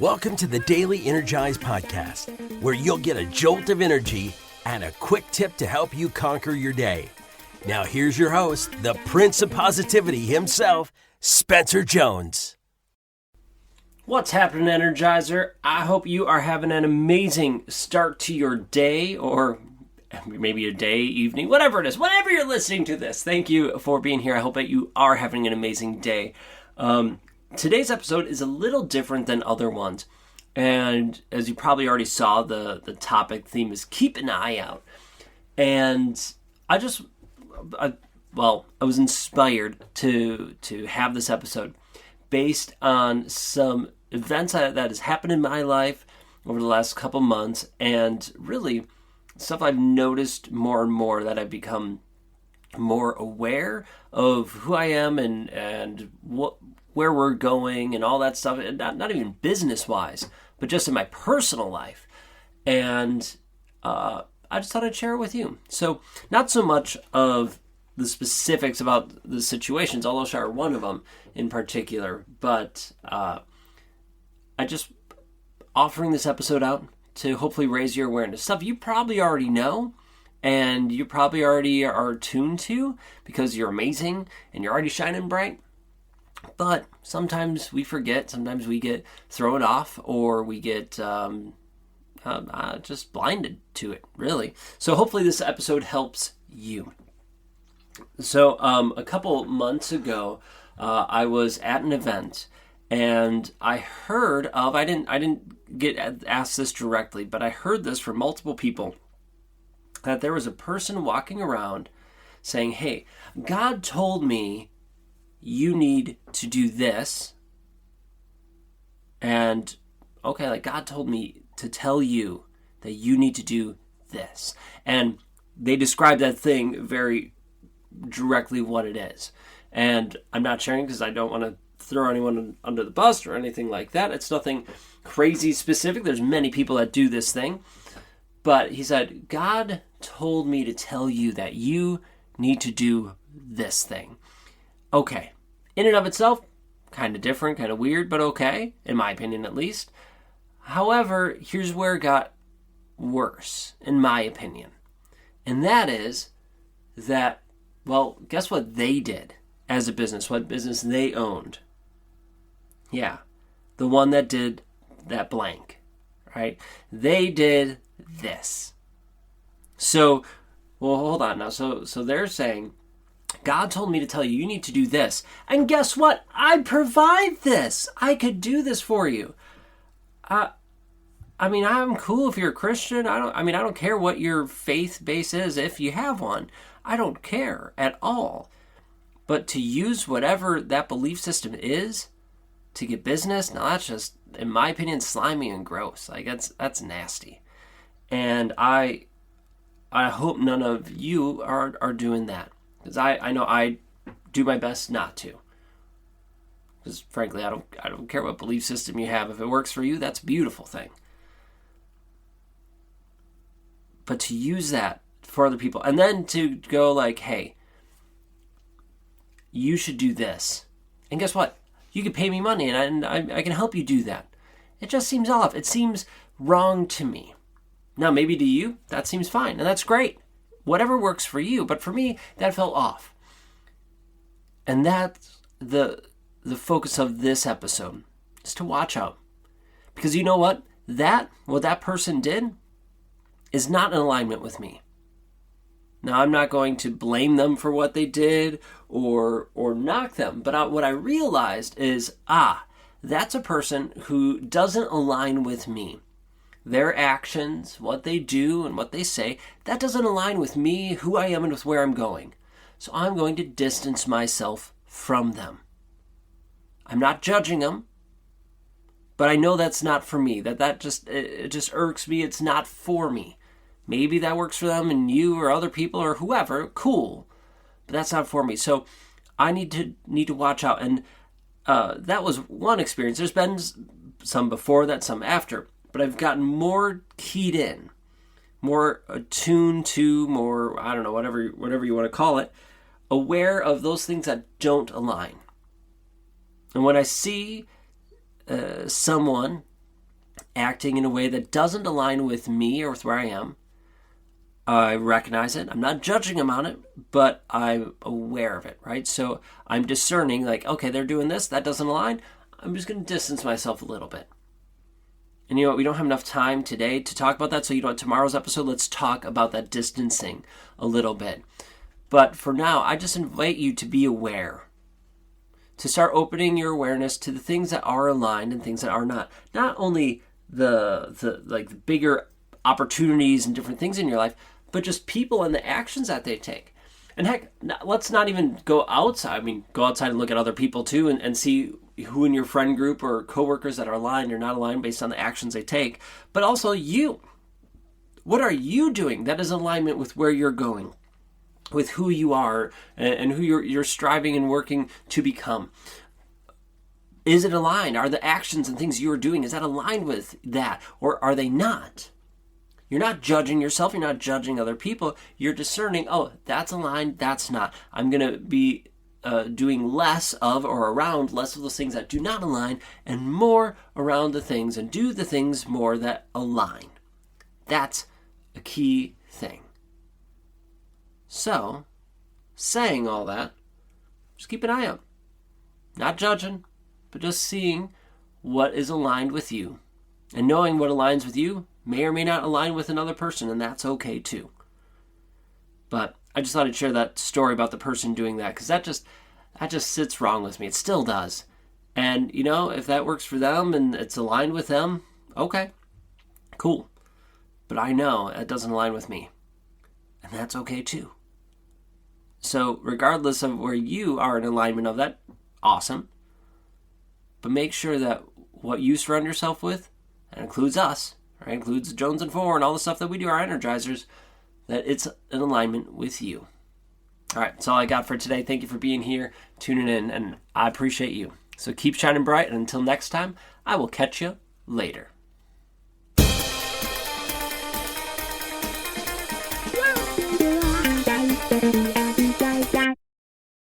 Welcome to the Daily Energize Podcast, where you'll get a jolt of energy and a quick tip to help you conquer your day. Now here's your host, the Prince of Positivity himself, Spencer Jones. What's happening, Energizer? I hope you are having an amazing start to your day, or maybe a day, evening, whatever it is, whenever you're listening to this. Thank you for being here. I hope that you are having an amazing day. Today's episode is a little different than other ones. And as you probably already saw, the topic theme is keep an eye out. And I was inspired to have this episode based on some events that has happened in my life over the last couple months, and really stuff I've noticed more and more, that I've become more aware of who I am and where we're going and all that stuff, and not even business-wise, but just in my personal life. And I just thought I'd share it with you. So not so much of the specifics about the situations, although I'll share one of them in particular, but I just offering this episode out to hopefully raise your awareness. Stuff you probably already know, and you probably already are tuned to because you're amazing and you're already shining bright. But sometimes we forget, sometimes we get thrown off, or we get just blinded to it, really. So hopefully this episode helps you. So a couple months ago, I was at an event, and I heard of, I didn't get asked this directly, but I heard this from multiple people, that there was a person walking around saying, hey, God told me you need to do this. And okay, like God told me to tell you that you need to do this. And they described that thing very directly what it is. And I'm not sharing because I don't want to throw anyone under the bus or anything like that. It's nothing crazy specific. There's many people that do this thing. But he said, God told me to tell you that you need to do this thing. Okay, in and of itself, kind of different, kind of weird, but okay, in my opinion at least. However, here's where it got worse, in my opinion. And that is that, well, guess what they did as a business, what business they owned? Yeah, the one that did that blank, right? They did this. So, well, hold on now. So they're saying, God told me to tell you, you need to do this. And guess what? I provide this. I could do this for you. I mean, I'm cool if you're a Christian. I don't care what your faith base is if you have one. I don't care at all. But to use whatever that belief system is to get business, now that's just, in my opinion, slimy and gross. Like that's nasty. And I hope none of you are doing that. Because I know I do my best not to. Because frankly, I don't care what belief system you have. If it works for you, that's a beautiful thing. But to use that for other people, and then to go like, hey, you should do this. And guess what? You can pay me money, and I can help you do that. It just seems off. It seems wrong to me. Now, maybe to you, that seems fine, and that's great. Whatever works for you, but for me, that felt off. And that's the focus of this episode, is to watch out. Because you know what? What that person did is not in alignment with me. Now, I'm not going to blame them for what they did or knock them, but what I realized is, that's a person who doesn't align with me. Their actions, what they do and what they say, that doesn't align with me, who I am, and with where I'm going. So I'm going to distance myself from them. I'm not judging them, but I know that's not for me. It just irks me. It's not for me. Maybe that works for them and you or other people or whoever, cool. But that's not for me. So I need to watch out. And that was one experience. There's been some before that, some after. But I've gotten more keyed in, more attuned to, more, I don't know, whatever you want to call it, aware of those things that don't align. And when I see someone acting in a way that doesn't align with me or with where I am, I recognize it. I'm not judging them on it, but I'm aware of it, right? So I'm discerning, like, okay, they're doing this, that doesn't align. I'm just going to distance myself a little bit. And you know what? We don't have enough time today to talk about that. So you know what? Tomorrow's episode, let's talk about that distancing a little bit. But for now, I just invite you to be aware. To start opening your awareness to the things that are aligned and things that are not. Not only the bigger opportunities and different things in your life, but just people and the actions that they take. And heck, let's not even go outside. I mean, go outside and look at other people too and see who in your friend group or coworkers that are aligned or not aligned based on the actions they take. But also you. What are you doing that is in alignment with where you're going, with who you are and who you're striving and working to become? Is it aligned? Are the actions and things you're doing, is that aligned with that? Or are they not? You're not judging yourself. You're not judging other people. You're discerning, oh, that's aligned, that's not. I'm going to be doing less of or around less of those things that do not align and more around the things and do the things more that align. That's a key thing. So, saying all that, just keep an eye out. Not judging, but just seeing what is aligned with you. And knowing what aligns with you may or may not align with another person, and that's okay too. But I just thought I'd share that story about the person doing that, because that just sits wrong with me. It still does. And, you know, if that works for them and it's aligned with them, okay, cool. But I know it doesn't align with me, and that's okay too. So regardless of where you are in alignment of that, awesome. But make sure that what you surround yourself with, that includes us, right? Includes Jones and Four and all the stuff that we do, our energizers, that it's in alignment with you. All right, that's all I got for today. Thank you for being here, tuning in, and I appreciate you. So keep shining bright, and until next time, I will catch you later. Wow.